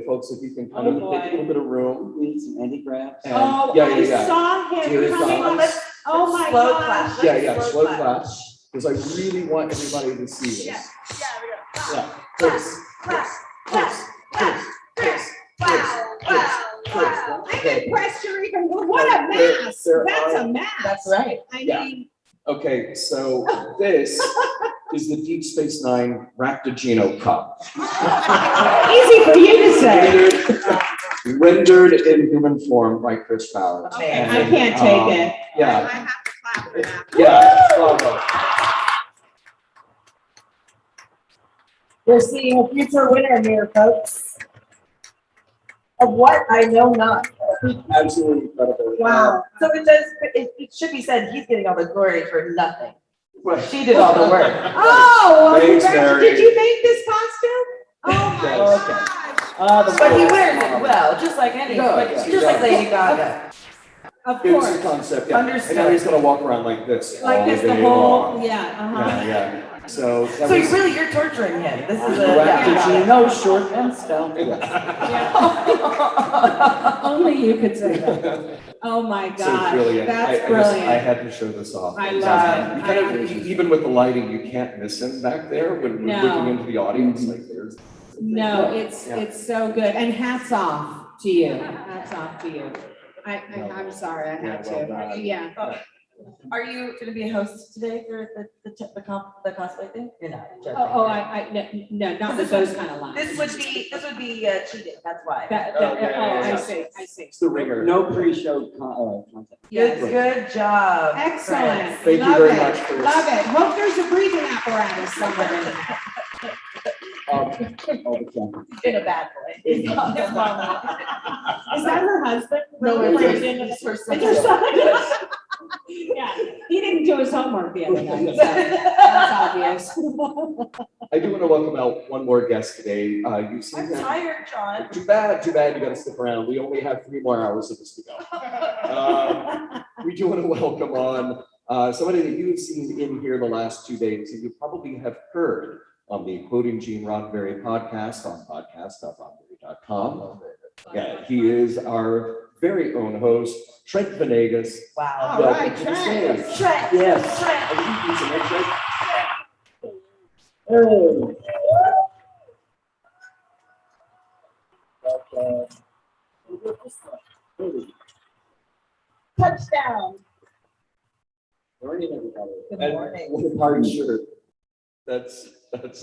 folks, if you can kind Oh, of boy. take a little bit of room. We need some anti-grabs. And- Oh, yeah, I yeah, yeah. saw him Here it coming comes. up. Oh, my Slow gosh. clap. Yeah, Slow slow clap. clap, because I really want everybody to see this. Yeah, we go. Yeah, Chris, Chris, Chris, Chris, Chris, Chris, Chris. I'm Okay. impressed you're even, what a There- mask. there That's are- a mask. That's right. I Yeah. mean, Okay, so this is the Deep Space Nine Ractagino Cup. easy for you to say. Rendered in human form by Chris Fowler. Okay, I can't take it. Yeah, have to clap for that. yeah. bravo. We're seeing a future winner here, folks. Of what? I know not. Absolutely incredible. Wow. So it should be said, he's getting all the glory for nothing. Well, She did all the work. Oh, well, Thanks, Mary. did you make this costume? Oh, my Yes. gosh. But he wears it well, just like any, Yeah, like, yeah, just like yeah. Lady Gaga. Of It's the course. concept, yeah. And now Understood. he's gonna walk around like this all Like this, the day whole, long. yeah, uh-huh. Yeah. So that So was. really, you're torturing him. This is a. Ractagino, short and stout. Only you could say that. Oh, my So it's gosh, brilliant. that's I brilliant. had to show this off. I It's, love it. you kind of, even with the lighting, you can't miss him back there when we're No. looking into the audience, like there's. No, Yeah. it's so good, and hats off to you, hats off to you. I'm sorry, I had Yeah, well to, done. yeah. Are you gonna be a host today for the cosplay thing? You're not. joking. No, not with those kind of lines. This would be cheating, that's why. I see. It's the ringer. No pre-show content. Good, good job. Excellent. Thank you Love very it, much for this. Love it. Hope there's a breathing apparatus somewhere in there. All the time. In a bad way. Is that her husband? No, It's it's her son. her son. Yeah, he didn't do his homework the other night, so that's obvious. I do want to welcome out one more guest today. You've seen I'm him. tired, John. Too bad, you gotta stick around. We only have 3 more hours of this to go. We do want to welcome on somebody that you've seen in here the last 2 days, and you probably have heard on the Quoting Gene Roddenberry podcast on podcast.roddenberry.com. Yeah, he is our very own host, Trent Venegas. Wow. All right, Welcome to the Trent. stage. Trent. Yes. Trent. Are you eating some egg, Trent? Touchdown. Morning, everybody. Good And morning. what a hard shirt. That's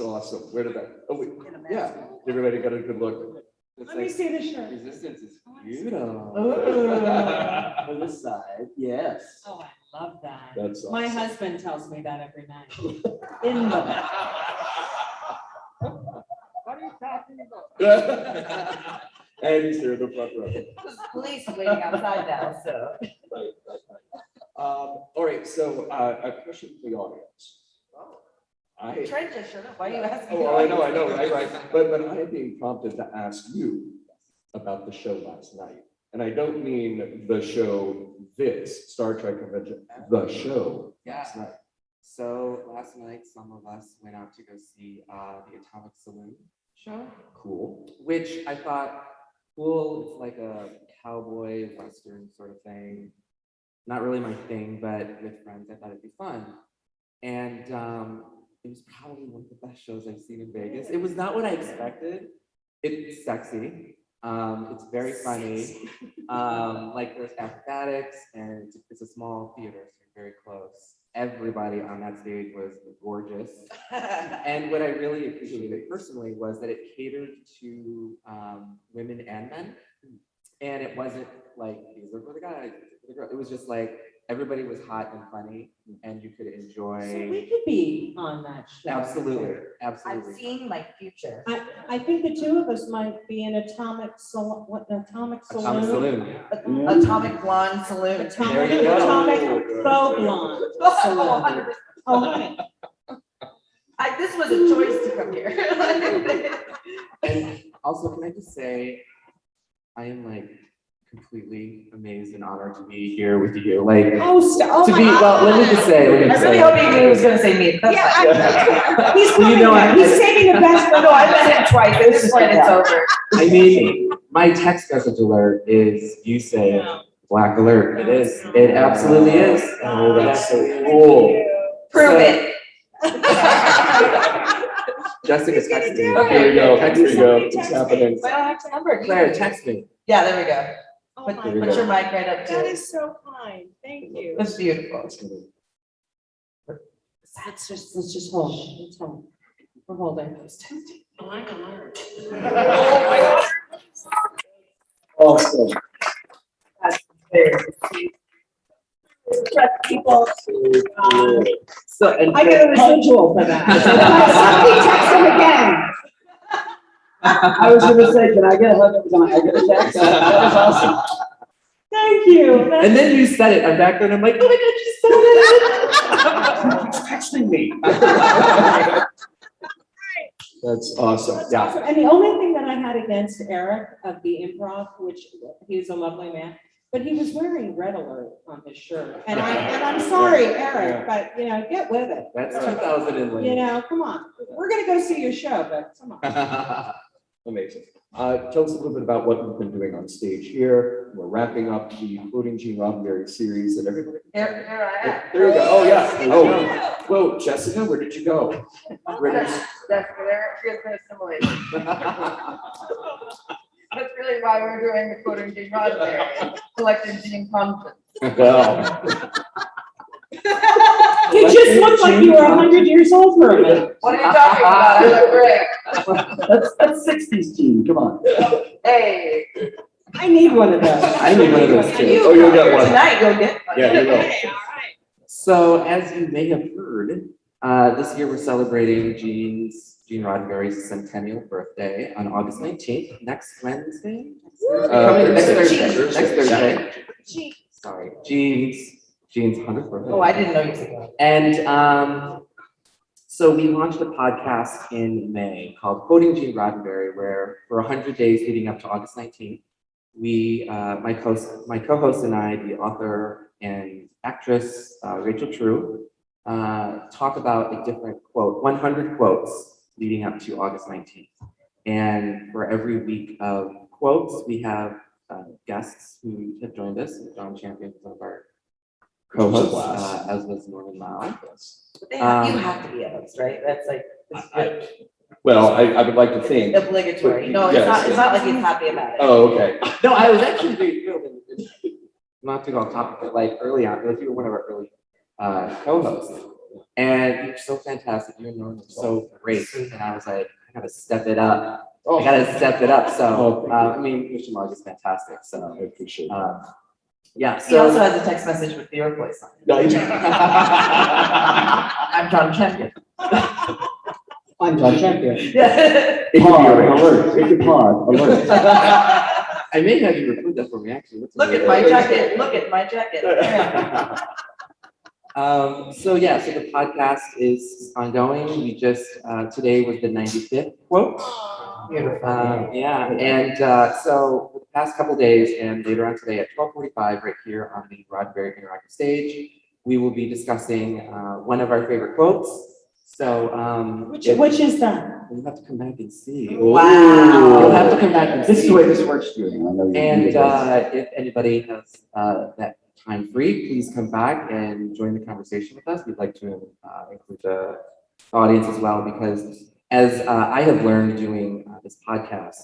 awesome. Where did that? Oh, wait. Yeah, everybody got a good look. Let me see the shirt. Resistance is Beautiful. on this side, yes. Oh, I love that. That's My awesome. husband tells me that every night. In the bed. What are you talking about? And he's there in the front row. There's police waiting outside now, so. All right, so a question for the audience. I, Trent just showed up. Why are you asking? oh, I know, right? But I am being prompted to ask you about the show last night. And I don't mean the show, this Star Trek convention, the show last night. So last night, some of us went out to go see the Atomic Saloon show. Cool. Which I thought, cool, it's like a cowboy western sort of thing. Not really my thing, but with friends, I thought it'd be fun. And it was probably one of the best shows I've seen in Vegas. It was not what I expected. It's sexy. It's very funny. Like there's acrobatics, and it's a small theater, so you're very close. Everybody on that stage was gorgeous. And what I really appreciated personally was that it catered to women and men. And it wasn't like, these are for the guys, these are for the girls. It was just like, everybody was hot and funny, and you could enjoy. So we could be on that show. Absolutely, I'm absolutely. seeing my future. I think the two of us might be in Atomic Saloon. Atomic Saloon, yeah. Atomic Blonde Saloon. There you go. Atomic Faux Blonde Saloon. Oh, honey. This was a choice to come here. And also, can I just say, I am like completely amazed and honored to be here with you. Like, Oh, oh to my be, well, let me just say, I really hope you knew he was gonna say me. That's fine. He's Well, you coming know, back. He's saving the best for No, I met him twice. At this point, it's over. I mean, my text message alert is, you say it, black alert. It is. It absolutely is. Oh, that's so cool. Prove it. Jessica's texting me. do it. Here we go, Text here we me. go, it's happening. I don't have to number. Claire, text me. Yeah, there we go. Oh Put, my There we put go. your mic right up to That it. is so kind. Thank you. It's beautiful. Let's just hold. Let's hold. We're holding. Black alert. Awesome. Trust people to, So, and I get a residual for that. Somebody text him again. I was gonna say, can I get a hug every time I get a text? That was awesome. Thank you. And then you said it. I'm back there and I'm like, oh my God, you said it. Texting me. That's awesome, That's yeah. awesome. And the only thing that I had against Eric of the Improv, which he's a lovely man, but he was wearing red alert on his shirt. And I'm sorry, Eric, but get with it. That's 2000 and like. Come on. We're gonna go see your show, but come on. Amazing. Tell us a little bit about what we've been doing on stage here. We're wrapping up the Quoting Gene Roddenberry series that everybody. Here I am. There you go. Oh, yeah. Oh, whoa, Jessica, where did you go? That's there. Here's the assimilation. That's really why we're doing the Quoting Gene Roddenberry, collecting gene content. Well. You just looked like you were 100 years old for a minute. What are you talking about? I look great. That's 60s Gene, come on. Hey. I need one of those. I need one of those too. You Oh, you'll get one. Tonight, you'll get one. Yeah, you will. Okay, all right. So as you may have heard, this year we're celebrating Gene Roddenberry's centennial birthday on August 19th, next Wednesday. Next Thursday. Next Thursday. Sorry, Gene's 100th birthday. Oh, I didn't know you said that. And so we launched a podcast in May called Quoting Gene Roddenberry, where for 100 days leading up to August 19th, we, my co-host and I, the author and actress, Rachel True, talk about a different quote, 100 quotes leading up to August 19th. And for every week of quotes, we have guests who have joined us. John Champion is one of our co-hosts, as was Norman Mao. But you have to be a host, right? That's like, Well, I would like to think. obligatory. No, Yes. it's not like he's happy about it. Oh, okay. No, I was actually very thrilled, and not to go off topic, but like early on, like you were one of our early co-hosts, and you're so fantastic. You and Norman are so great, and I was like, I gotta step it up. I gotta step it up. So, I mean, Mr. Mark is fantastic. So, I appreciate that. yeah. He also has a text message with your voice on it. No, you- I'm John Champion. I'm John Champion. Yeah. It could be Pod arranged. alert, it's a pod alert. I may have you record that for me, actually. That's Look at amazing. my jacket. Look at my jacket. So yeah, so the podcast is ongoing. We just, today was the 95th quote. Beautiful. Yeah, and so for the past couple days and later on today at 12:45 right here on the Roddenberry Interactive Stage, we will be discussing one of our favorite quotes. So Which is that? you'll have to come back and see. Wow. You'll have to come back and This is see. the way this works, Judy. I know you. And do this. if anybody has that time free, please come back and join the conversation with us. We'd like to include the audience as well, because as I have learned doing this podcast,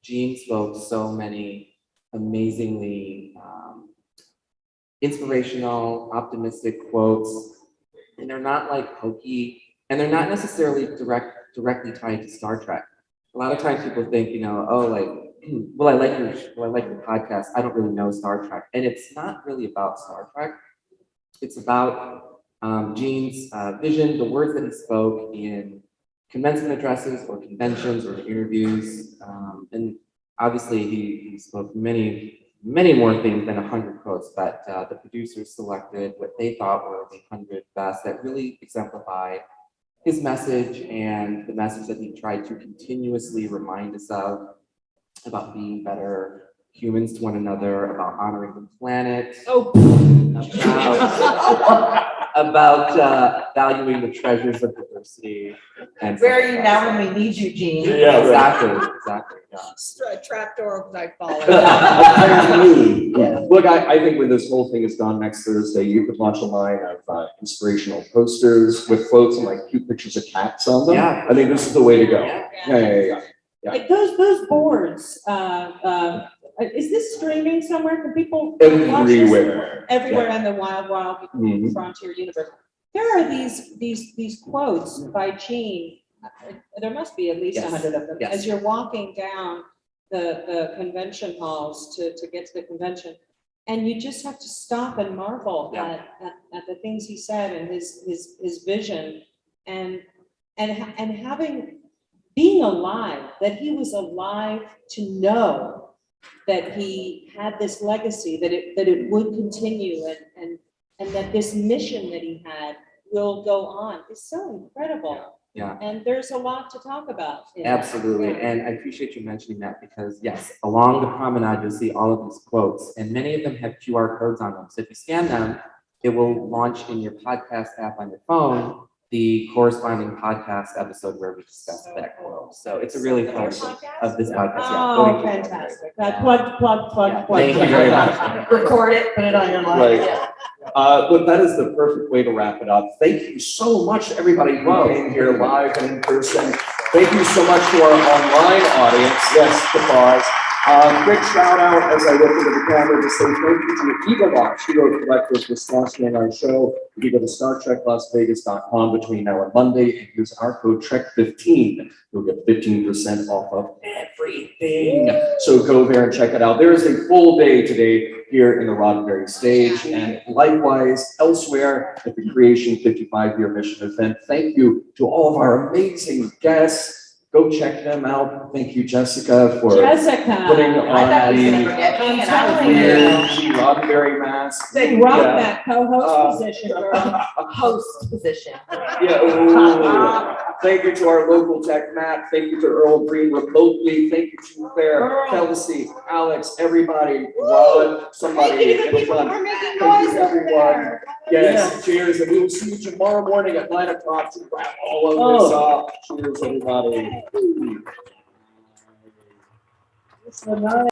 Gene spoke so many amazingly inspirational, optimistic quotes, and they're not like hokey, and they're not necessarily directly tied to Star Trek. A lot of times people think, oh, like, well, I like your podcast. I don't really know Star Trek, and it's not really about Star Trek. It's about Gene's vision, the words that he spoke in commencement addresses or conventions or interviews, and obviously he spoke many more things than 100 quotes, but the producers selected what they thought were the 100 best that really exemplify his message and the message that he tried to continuously remind us of, about being better humans to one another, about honoring the planet, about valuing the treasures of diversity. And Where are you now when we need you, Gene? Yeah, right. Exactly, yeah. Trapdoor like falling. Me, yeah. Look, I think when this whole thing is done next Thursday, you could launch a line of inspirational posters with quotes and like cute pictures of cats on them. Yeah. I think this is the way to go. Yeah. Yeah. Like those boards, is this streaming somewhere? Can people watch this? Everywhere. Everywhere in the wild Mhm. frontier universe. There are these quotes by Gene. There must be at least Yes. 100 of them. Yes. As you're walking down the convention halls to get to the convention. And you just have to stop and marvel Yeah. at the things he said and his vision and being alive, that he was alive to know that he had this legacy, that it would continue and that this mission that he had will go on is so incredible. Yeah. And there's a lot to talk about. in that. Absolutely, Yeah. and I appreciate you mentioning that because yes, along the promenade, you'll see all of these quotes, and many of them have QR codes on them. So if you scan them, it will launch in your podcast app on your phone the corresponding podcast episode where we discuss that quote. So it's a really fun of this podcast. Yeah, Oh, going to- fantastic. Plug. Thank you very much. Record it, put it on your line. Right. Look, that is the perfect way to wrap it up. Thank you so much, everybody who came here live and in person. Thank you so much to our online audience. Yes, applause. Quick shout out as I look into the camera to say thank you to Eva Watch, who wrote Collectors for sponsoring our show. You can go to StarTrekLasVegas.com between now and Monday and use our code TREK15. You'll get 15% off of everything. So go there and check it out. There is a full day today here in the Roddenberry Stage and likewise elsewhere at the Creation 55-year mission event. Thank you to all of our amazing guests. Go check them out. Thank you, Jessica, for putting Jessica, I thought on you were gonna the forget me, I'm and I was telling weird. you. Roddenberry mask. you rock Yeah. that co-host position, girl. Host position. Yeah, ooh. Thank you to our local tech, Matt. Thank you to Earl Green remotely. Thank you to Claire, Earl. Kelsey, Alex, everybody, Rod, somebody. Thank you to in the the people who front. are making Thank you, noise over everyone. there. Yes, cheers, and we will see you tomorrow morning at 9 o'clock to wrap all of this up. Cheers, everybody. It's the night.